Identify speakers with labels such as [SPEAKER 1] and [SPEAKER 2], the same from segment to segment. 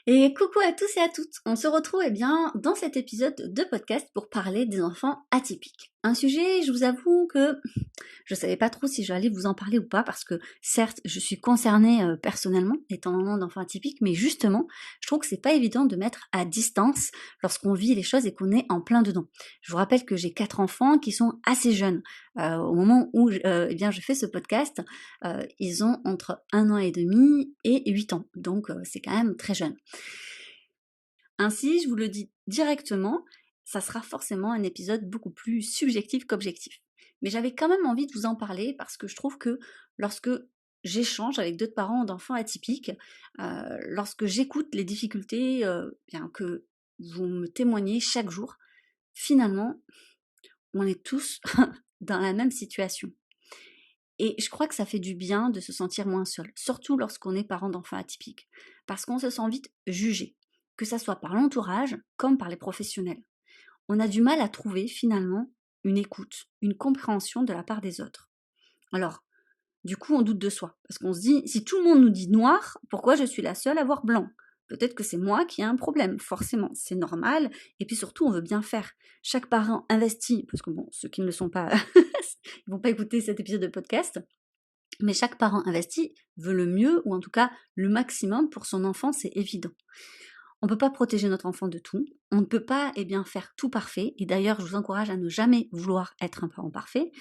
[SPEAKER 1] Et coucou à tous et à toutes. On se retrouve dans cet épisode de podcast pour parler des enfants atypiques. Un sujet, je vous avoue que je savais pas trop si j'allais vous en parler ou pas parce que certes, je suis concernée personnellement étant maman d'enfants atypiques, mais justement, je trouve que c'est pas évident de mettre à distance lorsqu'on vit les choses et qu'on est en plein dedans. Je vous rappelle que j'ai 4 enfants qui sont assez jeunes. Au moment où je fais ce podcast, ils ont entre 1 an et demi et 8 ans, donc c'est quand même très jeune. Ainsi, je vous le dis directement, ça sera forcément un épisode beaucoup plus subjectif qu'objectif. Mais j'avais quand même envie de vous en parler parce que je trouve que lorsque j'échange avec d'autres parents d'enfants atypiques, lorsque j'écoute les difficultés que vous me témoignez chaque jour, finalement, on est tous dans la même situation. Et je crois que ça fait du bien de se sentir moins seul, surtout lorsqu'on est parent d'enfants atypiques, parce qu'on se sent vite jugé, que ça soit par l'entourage comme par les professionnels. On a du mal à trouver finalement une écoute, une compréhension de la part des autres. Alors, du coup, on doute de soi, parce qu'on se dit, si tout le monde nous dit noir, pourquoi je suis la seule à voir blanc? Peut-être que c'est moi qui ai un problème, forcément, c'est normal, et puis surtout, on veut bien faire. Chaque parent investit, parce que bon, ceux qui ne le sont pas, ils vont pas écouter cet épisode de podcast, mais chaque parent investi veut le mieux, ou en tout cas le maximum pour son enfant, c'est évident. On ne peut pas protéger notre enfant de tout, on ne peut pas faire tout parfait, et d'ailleurs je vous encourage à ne jamais vouloir être un parent parfait.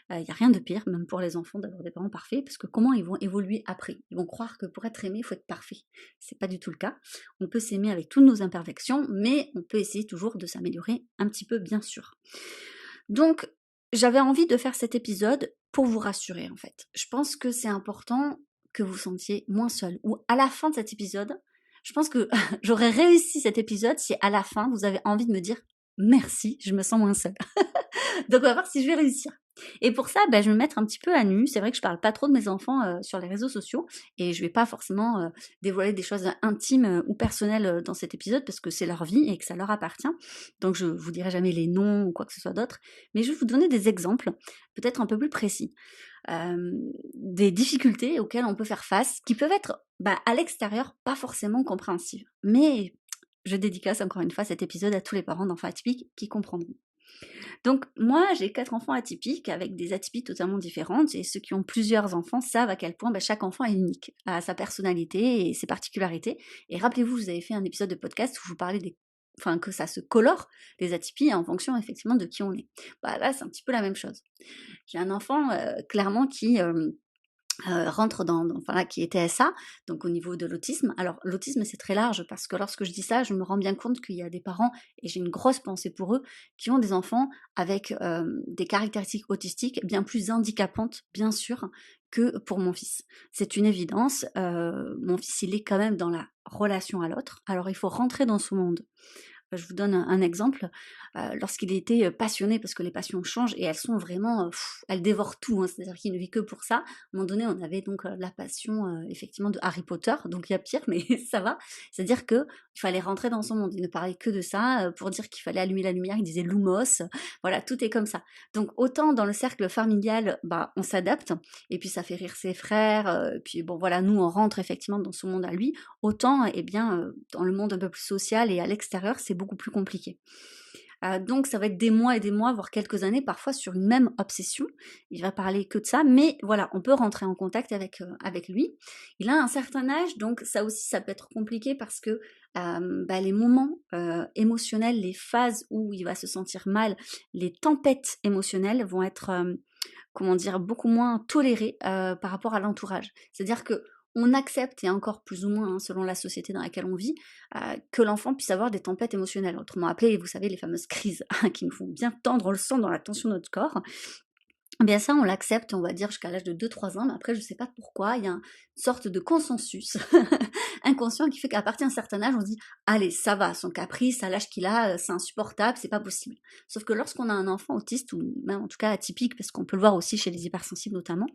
[SPEAKER 1] Il n'y a rien de pire, même pour les enfants, d'avoir des parents parfaits, parce que comment ils vont évoluer après? Ils vont croire que pour être aimé, il faut être parfait. C'est pas du tout le cas. On peut s'aimer avec toutes nos imperfections, mais on peut essayer toujours de s'améliorer un petit peu, bien sûr. Donc, j'avais envie de faire cet épisode pour vous rassurer, en fait. Je pense que c'est important que vous vous sentiez moins seul. Ou à la fin de cet épisode, je pense que j'aurais réussi cet épisode si à la fin, vous avez envie de me dire merci, je me sens moins seule. Donc on va voir si je vais réussir. Et pour ça, je vais me mettre un petit peu à nu. C'est vrai que je parle pas trop de mes enfants sur les réseaux sociaux et je vais pas forcément dévoiler des choses intimes ou personnelles dans cet épisode parce que c'est leur vie et que ça leur appartient. Donc je vous dirai jamais les noms ou quoi que ce soit d'autre. Mais je vais vous donner des exemples, peut-être un peu plus précis, des difficultés auxquelles on peut faire face, qui peuvent être à l'extérieur pas forcément compréhensives. Mais je dédicace encore une fois cet épisode à tous les parents d'enfants atypiques qui comprendront. Donc moi, j'ai 4 enfants atypiques avec des atypies totalement différentes et ceux qui ont plusieurs enfants savent à quel point chaque enfant est unique, a sa personnalité et ses particularités. Et rappelez-vous, vous avez fait un épisode de podcast où je vous parlais que ça se colore les atypies en fonction effectivement de qui on est. Là, c'est un petit peu la même chose. J'ai un enfant clairement qui rentre qui est TSA, donc au niveau de l'autisme. Alors l'autisme c'est très large parce que lorsque je dis ça, je me rends bien compte qu'il y a des parents, et j'ai une grosse pensée pour eux, qui ont des enfants avec des caractéristiques autistiques bien plus handicapantes, bien sûr, que pour mon fils. C'est une évidence, mon fils il est quand même dans la relation à l'autre, alors il faut rentrer dans ce monde. Je vous donne un exemple, lorsqu'il était passionné, parce que les passions changent et elles sont vraiment, elles dévorent tout, hein, c'est-à-dire qu'il ne vit que pour ça. À un moment donné, on avait donc la passion effectivement de Harry Potter, donc il y a pire, mais ça va. C'est-à-dire qu'il fallait rentrer dans son monde. Il ne parlait que de ça, pour dire qu'il fallait allumer la lumière, il disait Lumos, voilà, tout est comme ça. Donc autant dans le cercle familial, on s'adapte, et puis ça fait rire ses frères, puis bon voilà, nous on rentre effectivement dans son monde à lui, autant dans le monde un peu plus social et à l'extérieur, c'est beaucoup plus compliqué. Donc ça va être des mois et des mois, voire quelques années, parfois sur une même obsession. Il va parler que de ça, mais voilà, on peut rentrer en contact avec lui. Il a un certain âge, donc ça aussi, ça peut être compliqué parce que les moments émotionnels, les phases où il va se sentir mal, les tempêtes émotionnelles vont être beaucoup moins tolérées par rapport à l'entourage. C'est-à-dire que on accepte, et encore plus ou moins, hein, selon la société dans laquelle on vit, que l'enfant puisse avoir des tempêtes émotionnelles, autrement appelées, vous savez, les fameuses crises, qui nous font bien tendre le sang dans la tension de notre corps. Eh bien ça, on l'accepte, on va dire, jusqu'à l'âge de 2-3 ans, mais après, je sais pas pourquoi, il y a une sorte de consensus inconscient qui fait qu'à partir d'un certain âge, on se dit, allez, ça va, son caprice, à l'âge qu'il a, c'est insupportable, c'est pas possible. Sauf que lorsqu'on a un enfant autiste, ou même en tout cas atypique, parce qu'on peut le voir aussi chez les hypersensibles notamment,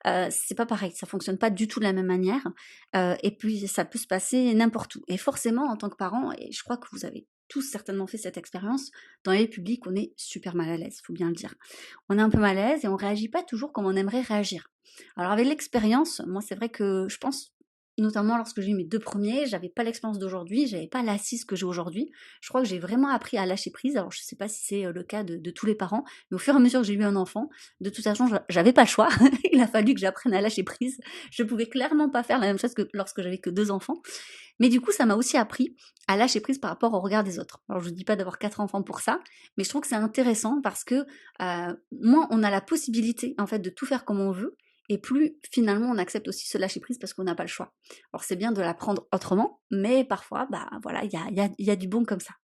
[SPEAKER 1] c'est pas pareil, ça fonctionne pas du tout de la même manière, et puis ça peut se passer n'importe où. Et forcément, en tant que parent, et je crois que vous avez tous certainement fait cette expérience, dans les publics, on est super mal à l'aise, faut bien le dire. On est un peu mal à l'aise et on réagit pas toujours comme on aimerait réagir. Alors avec l'expérience, moi c'est vrai que je pense notamment lorsque j'ai eu mes 2 premiers, j'avais pas l'expérience d'aujourd'hui, j'avais pas l'assise que j'ai aujourd'hui. Je crois que j'ai vraiment appris à lâcher prise. Alors je sais pas si c'est, le cas de tous les parents, mais au fur et à mesure que j'ai eu un enfant, de toute façon, j'avais pas le choix. Il a fallu que j'apprenne à lâcher prise. Je pouvais clairement pas faire la même chose que lorsque j'avais que 2 enfants. Mais du coup, ça m'a aussi appris à lâcher prise par rapport au regard des autres. Alors je dis pas d'avoir 4 enfants pour ça, mais je trouve que c'est intéressant parce que, moins on a la possibilité, en fait, de tout faire comme on veut et plus finalement on accepte aussi ce lâcher prise parce qu'on n'a pas le choix. Alors c'est bien de l'apprendre autrement, mais parfois, bah voilà, il y a du bon comme ça.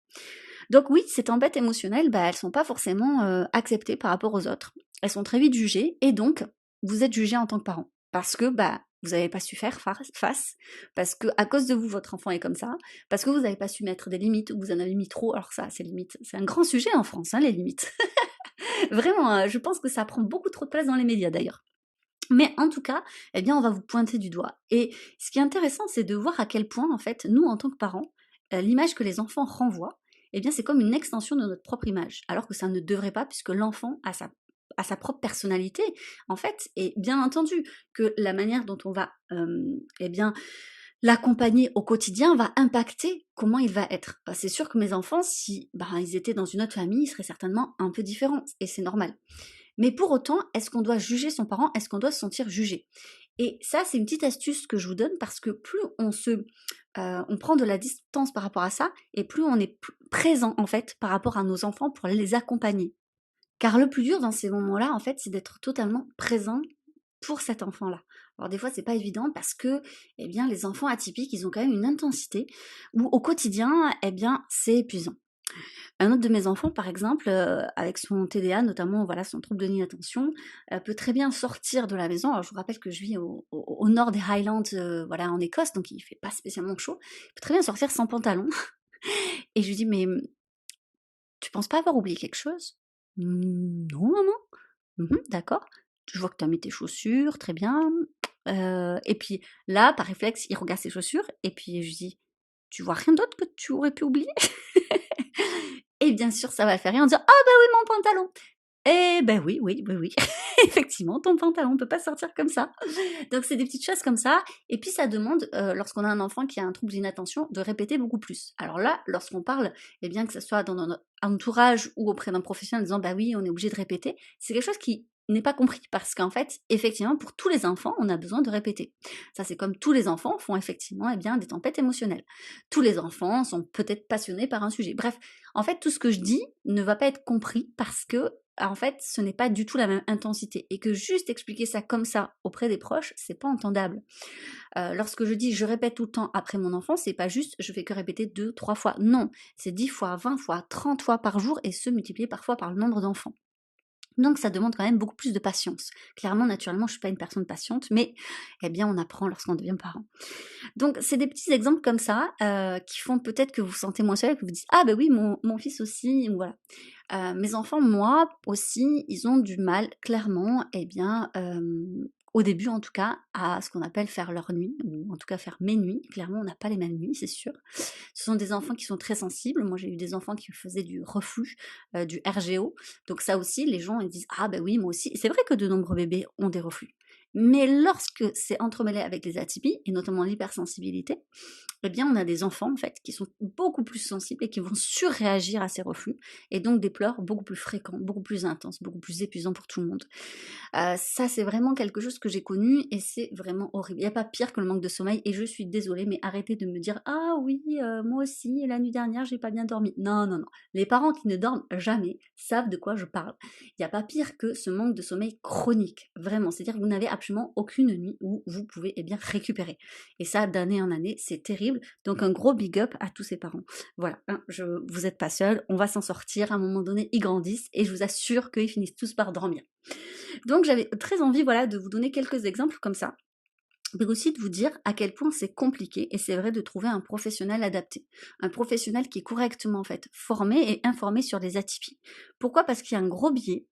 [SPEAKER 1] Donc oui, ces tempêtes émotionnelles, bah, elles sont pas forcément acceptées par rapport aux autres. Elles sont très vite jugées et donc vous êtes jugé en tant que parent parce que bah vous n'avez pas su faire face, parce que à cause de vous votre enfant est comme ça, parce que vous n'avez pas su mettre des limites ou vous en avez mis trop. Alors ça, c'est limite, c'est un grand sujet en France, hein, les limites. Vraiment, je pense que ça prend beaucoup trop de place dans les médias d'ailleurs. Mais en tout cas, eh bien, on va vous pointer du doigt. Et ce qui est intéressant, c'est de voir à quel point, en fait, nous, en tant que parents, l'image que les enfants renvoient, eh bien, c'est comme une extension de notre propre image. Alors que ça ne devrait pas, puisque l'enfant a sa propre personnalité, en fait. Et bien entendu, que la manière dont on va, eh bien, l'accompagner au quotidien va impacter comment il va être. C'est sûr que mes enfants, si ils étaient dans une autre famille, ils seraient certainement un peu différents. Et c'est normal. Mais pour autant, est-ce qu'on doit juger son parent? Est-ce qu'on doit se sentir jugé? Et ça, c'est une petite astuce que je vous donne parce que plus on prend de la distance par rapport à ça, et plus on est présent en fait par rapport à nos enfants pour les accompagner. Car le plus dur dans ces moments-là, en fait, c'est d'être totalement présent pour cet enfant-là. Alors des fois, c'est pas évident parce que, eh bien, les enfants atypiques, ils ont quand même une intensité où au quotidien, eh bien, c'est épuisant. Un autre de mes enfants, par exemple, avec son TDA, notamment voilà, son trouble de l'inattention, peut très bien sortir de la maison. Alors je vous rappelle que je vis au nord des Highlands, voilà, en Écosse, donc il fait pas spécialement chaud. Il peut très bien sortir sans pantalon. Et je lui dis: «Mais, tu penses pas avoir oublié quelque chose?» Non maman». D'accord. Je vois que tu as mis tes chaussures, très bien. Et puis là, par réflexe, il regarde ses chaussures et puis je lui dis: «Tu vois rien d'autre que tu aurais pu oublier?» Et bien sûr, ça va le faire rire en disant: «Ah bah oui, mon pantalon!» Eh ben oui, oui, oui, oui, effectivement, ton pantalon, on peut pas sortir comme ça. Donc c'est des petites choses comme ça et puis ça demande, lorsqu'on a un enfant qui a un trouble d'inattention, de répéter beaucoup plus. Alors là, lorsqu'on parle, eh bien que ça soit dans notre entourage ou auprès d'un professionnel en disant: «Bah oui, on est obligé de répéter», c'est quelque chose qui n'est pas compris parce qu'en fait, effectivement, pour tous les enfants, on a besoin de répéter. Ça, c'est comme tous les enfants font effectivement, eh bien, des tempêtes émotionnelles. Tous les enfants sont peut-être passionnés par un sujet. Bref, en fait, tout ce que je dis ne va pas être compris parce que en fait, ce n'est pas du tout la même intensité et que juste expliquer ça comme ça auprès des proches, c'est pas entendable. Lorsque je dis: «Je répète tout le temps après mon enfant», c'est pas juste je fais que répéter 2, 3 fois. Non, c'est 10 fois, 20 fois, 30 fois par jour et ce multiplié parfois par le nombre d'enfants. Donc ça demande quand même beaucoup plus de patience. Clairement, naturellement, je suis pas une personne patiente, mais eh bien, on apprend lorsqu'on devient parent. Donc c'est des petits exemples comme ça, qui font peut-être que vous vous sentez moins seul et que vous vous dites: «Ah ben oui, mon fils aussi», ou voilà. Mes enfants, moi aussi, ils ont du mal clairement, eh bien, au début en tout cas, à ce qu'on appelle faire leur nuit, ou en tout cas faire mes nuits. Clairement, on n'a pas les mêmes nuits, c'est sûr. Ce sont des enfants qui sont très sensibles. Moi, j'ai eu des enfants qui faisaient du reflux, du RGO. Donc ça aussi, les gens ils disent: «Ah ben oui, moi aussi». Et c'est vrai que de nombreux bébés ont des reflux. Mais lorsque c'est entremêlé avec les atypies, et notamment l'hypersensibilité, eh bien, on a des enfants, en fait, qui sont beaucoup plus sensibles et qui vont surréagir à ces reflux, et donc des pleurs beaucoup plus fréquents, beaucoup plus intenses, beaucoup plus épuisants pour tout le monde. Ça, c'est vraiment quelque chose que j'ai connu et c'est vraiment horrible. Il n'y a pas pire que le manque de sommeil et je suis désolée, mais arrêtez de me dire: «Ah oui, moi aussi, la nuit dernière, j'ai pas bien dormi». Non, non, non. Les parents qui ne dorment jamais savent de quoi je parle. Il n'y a pas pire que ce manque de sommeil chronique, vraiment. C'est-à-dire que vous n'avez absolument aucune nuit où vous pouvez, eh bien, récupérer. Et ça, d'année en année, c'est terrible. Donc un gros big up à tous ces parents. Voilà, hein, vous n'êtes pas seuls, on va s'en sortir. À un moment donné, ils grandissent et je vous assure qu'ils finissent tous par dormir. Donc j'avais très envie, voilà, de vous donner quelques exemples comme ça, mais aussi de vous dire à quel point c'est compliqué, et c'est vrai, de trouver un professionnel adapté. Un professionnel qui est correctement, en fait, formé et informé sur les atypies. Pourquoi? Parce qu'il y a un gros biais,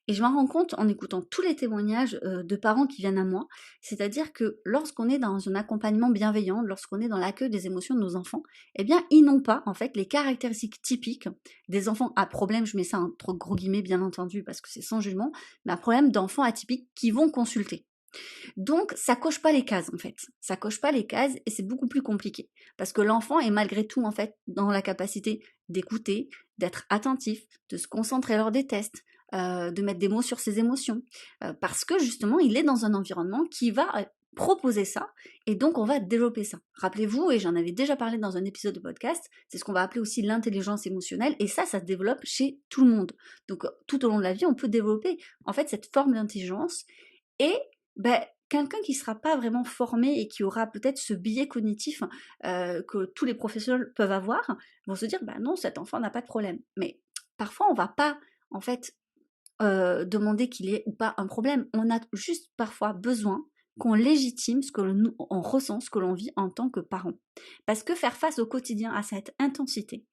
[SPEAKER 1] et je m'en rends compte en écoutant tous les témoignages de parents qui viennent à moi, c'est-à-dire que lorsqu'on est dans un accompagnement bienveillant, lorsqu'on est dans l'accueil des émotions de nos enfants, eh bien, ils n'ont pas, en fait, les caractéristiques typiques des enfants à problème, je mets ça entre gros guillemets, bien entendu, parce que c'est sans jugement, mais à problème d'enfants atypiques qui vont consulter. Donc, ça coche pas les cases, en fait. Ça coche pas les cases et c'est beaucoup plus compliqué. Parce que l'enfant est malgré tout, en fait, dans la capacité d'écouter, d'être attentif, de se concentrer lors des tests, de mettre des mots sur ses émotions. Parce que, justement, il est dans un environnement qui va proposer ça et donc on va développer ça. Rappelez-vous, et j'en avais déjà parlé dans un épisode de podcast, c'est ce qu'on va appeler aussi l'intelligence émotionnelle et ça se développe chez tout le monde. Donc tout au long de la vie, on peut développer en fait cette forme d'intelligence et ben, quelqu'un qui ne sera pas vraiment formé et qui aura peut-être ce biais cognitif que tous les professionnels peuvent avoir, vont se dire, bah non, cet enfant n'a pas de problème. Mais parfois, on ne va pas, en fait, demander qu'il ait ou pas un problème. On a juste parfois besoin qu'on légitime ce que on ressent, ce que l'on vit en tant que parent. Parce que faire face au quotidien à cette intensité,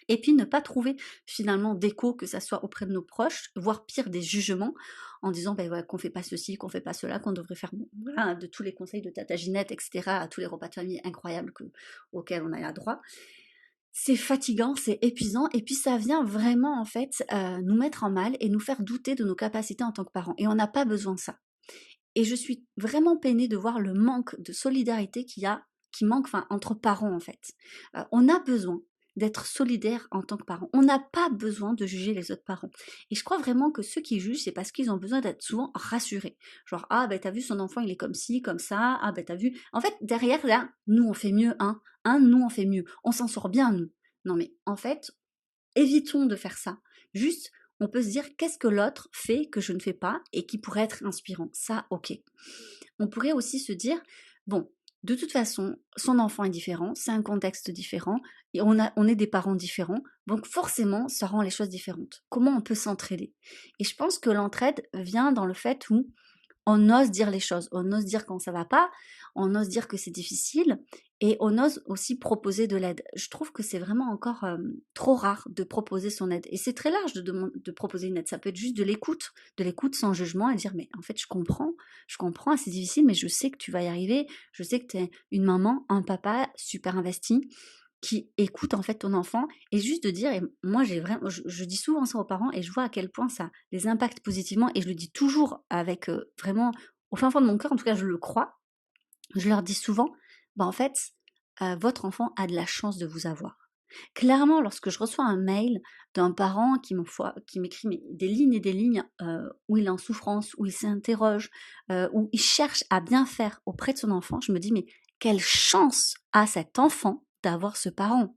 [SPEAKER 1] et puis ne pas trouver finalement d'écho, que ça soit auprès de nos proches, voire pire des jugements, en disant ben voilà, qu'on fait pas ceci, qu'on fait pas cela, qu'on devrait faire voilà, de tous les conseils de Tata Ginette, etc., à tous les repas de famille incroyables auxquels on a droit. C'est fatigant, c'est épuisant, et puis ça vient vraiment en fait nous mettre en mal et nous faire douter de nos capacités en tant que parents. Et on n'a pas besoin de ça. Et je suis vraiment peinée de voir le manque de solidarité qui manque enfin, entre parents en fait. On a besoin d'être solidaire en tant que parents. On n'a pas besoin de juger les autres parents. Et je crois vraiment que ceux qui jugent, c'est parce qu'ils ont besoin d'être souvent rassurés. Genre, ah ben t'as vu son enfant, il est comme ci, comme ça, ah ben t'as vu. En fait, derrière là, nous on fait mieux, nous on fait mieux. On s'en sort bien, nous. Non mais en fait, évitons de faire ça. Juste, on peut se dire qu'est-ce que l'autre fait que je ne fais pas et qui pourrait être inspirant. Ça, ok. On pourrait aussi se dire, bon, de toute façon, son enfant est différent, c'est un contexte différent, et on est des parents différents, donc forcément, ça rend les choses différentes. Comment on peut s'entraider? Et je pense que l'entraide vient dans le fait où on ose dire les choses, on ose dire quand ça va pas, on ose dire que c'est difficile et on ose aussi proposer de l'aide. Je trouve que c'est vraiment encore trop rare de proposer son aide. Et c'est très large de proposer une aide. Ça peut être juste de l'écoute sans jugement et dire mais en fait je comprends, c'est difficile, mais je sais que tu vas y arriver, je sais que tu es une maman, un papa super investi qui écoute en fait ton enfant et juste de dire et moi j'ai vraiment je dis souvent ça aux parents et je vois à quel point ça les impacte positivement et je le dis toujours avec vraiment au fin fond de mon cœur, en tout cas je le crois, je leur dis souvent bah en fait votre enfant a de la chance de vous avoir. Clairement, lorsque je reçois un mail d'un parent qui m'écrit des lignes et des lignes où il est en souffrance, où il s'interroge, où il cherche à bien faire auprès de son enfant, je me dis mais quelle chance a cet enfant d'avoir ce parent.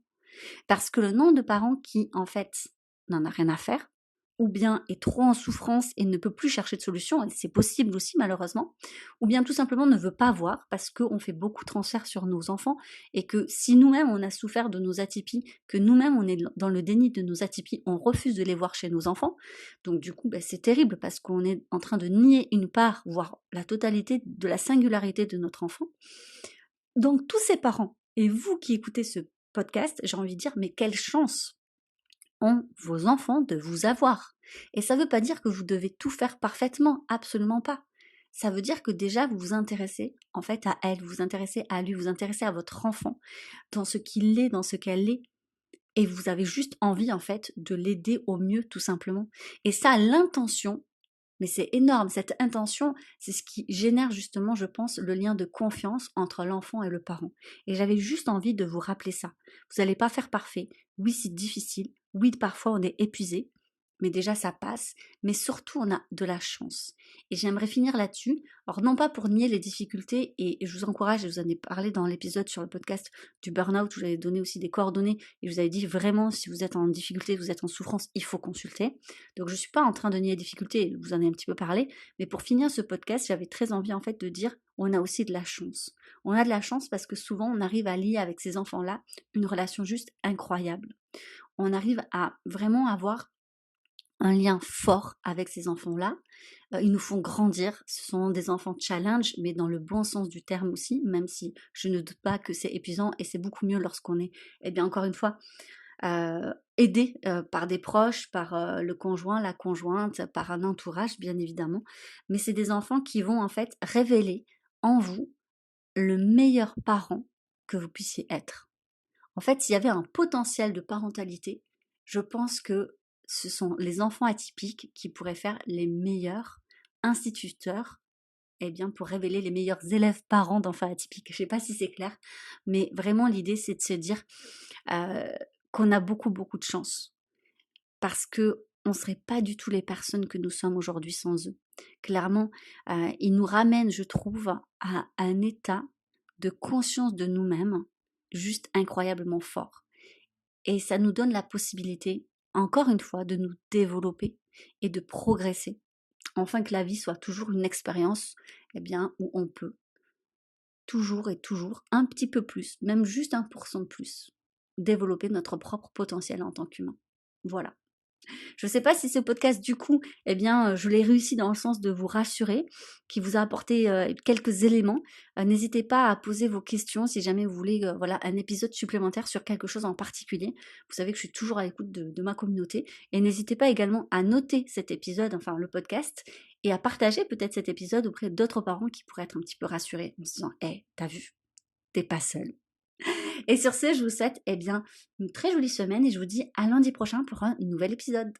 [SPEAKER 1] Parce que le nombre de parents qui, en fait, n'en a rien à faire, ou bien est trop en souffrance et ne peut plus chercher de solution, et c'est possible aussi malheureusement, ou bien tout simplement ne veut pas voir parce qu'on fait beaucoup de transferts sur nos enfants et que si nous-mêmes on a souffert de nos atypies, que nous-mêmes on est dans le déni de nos atypies, on refuse de les voir chez nos enfants, donc du coup c'est terrible parce qu'on est en train de nier une part, voire la totalité de la singularité de notre enfant. Donc tous ces parents, et vous qui écoutez ce podcast, j'ai envie de dire, mais quelle chance ont vos enfants de vous avoir. Et ça ne veut pas dire que vous devez tout faire parfaitement, absolument pas. Ça veut dire que déjà vous vous intéressez en fait à elle, vous vous intéressez à lui, vous vous intéressez à votre enfant, dans ce qu'il est, dans ce qu'elle est, et vous avez juste envie en fait de l'aider au mieux tout simplement. Et ça, l'intention, mais c'est énorme, cette intention, c'est ce qui génère justement, je pense, le lien de confiance entre l'enfant et le parent. Et j'avais juste envie de vous rappeler ça. Vous n'allez pas faire parfait. Oui, c'est difficile. Oui, parfois on est épuisé. Mais déjà ça passe, mais surtout on a de la chance. Et j'aimerais finir là-dessus. Alors non pas pour nier les difficultés, et je vous encourage, je vous en ai parlé dans l'épisode sur le podcast du burn-out, où j'avais donné aussi des coordonnées, et je vous avais dit vraiment, si vous êtes en difficulté, vous êtes en souffrance, il faut consulter. Donc je ne suis pas en train de nier les difficultés, vous en avez un petit peu parlé, mais pour finir ce podcast, j'avais très envie en fait de dire, on a aussi de la chance. On a de la chance parce que souvent on arrive à lier avec ces enfants-là une relation juste incroyable. On arrive à vraiment avoir un lien fort avec ces enfants-là. Ils nous font grandir. Ce sont des enfants challenge, mais dans le bon sens du terme aussi, même si je ne doute pas que c'est épuisant et c'est beaucoup mieux lorsqu'on est, eh bien encore une fois, aidé par des proches, par le conjoint, la conjointe, par un entourage, bien évidemment. Mais c'est des enfants qui vont en fait révéler en vous le meilleur parent que vous puissiez être. En fait, s'il y avait un potentiel de parentalité, je pense que ce sont les enfants atypiques qui pourraient faire les meilleurs instituteurs eh bien, pour révéler les meilleurs élèves parents d'enfants atypiques. Je ne sais pas si c'est clair, mais vraiment l'idée, c'est de se dire euh, qu'on a beaucoup, beaucoup de chance. Parce que on ne serait pas du tout les personnes que nous sommes aujourd'hui sans eux. Clairement, ils nous ramènent, je trouve, à un état de conscience de nous-mêmes juste incroyablement fort. Et ça nous donne la possibilité, encore une fois, de nous développer et de progresser. Enfin que la vie soit toujours une expérience, eh bien, où on peut toujours et toujours un petit peu plus, même juste 1% de plus, développer notre propre potentiel en tant qu'humain. Voilà. Je ne sais pas si ce podcast, du coup, eh bien, je l'ai réussi dans le sens de vous rassurer, qui vous a apporté quelques éléments. N'hésitez pas à poser vos questions si jamais vous voulez voilà, un épisode supplémentaire sur quelque chose en particulier. Vous savez que je suis toujours à l'écoute de ma communauté. Et n'hésitez pas également à noter cet épisode, enfin le podcast, et à partager peut-être cet épisode auprès d'autres parents qui pourraient être un petit peu rassurés en se disant « t'as vu, t'es pas seul ». Et sur ce, je vous souhaite eh bien, une très jolie semaine et je vous dis à lundi prochain pour un nouvel épisode.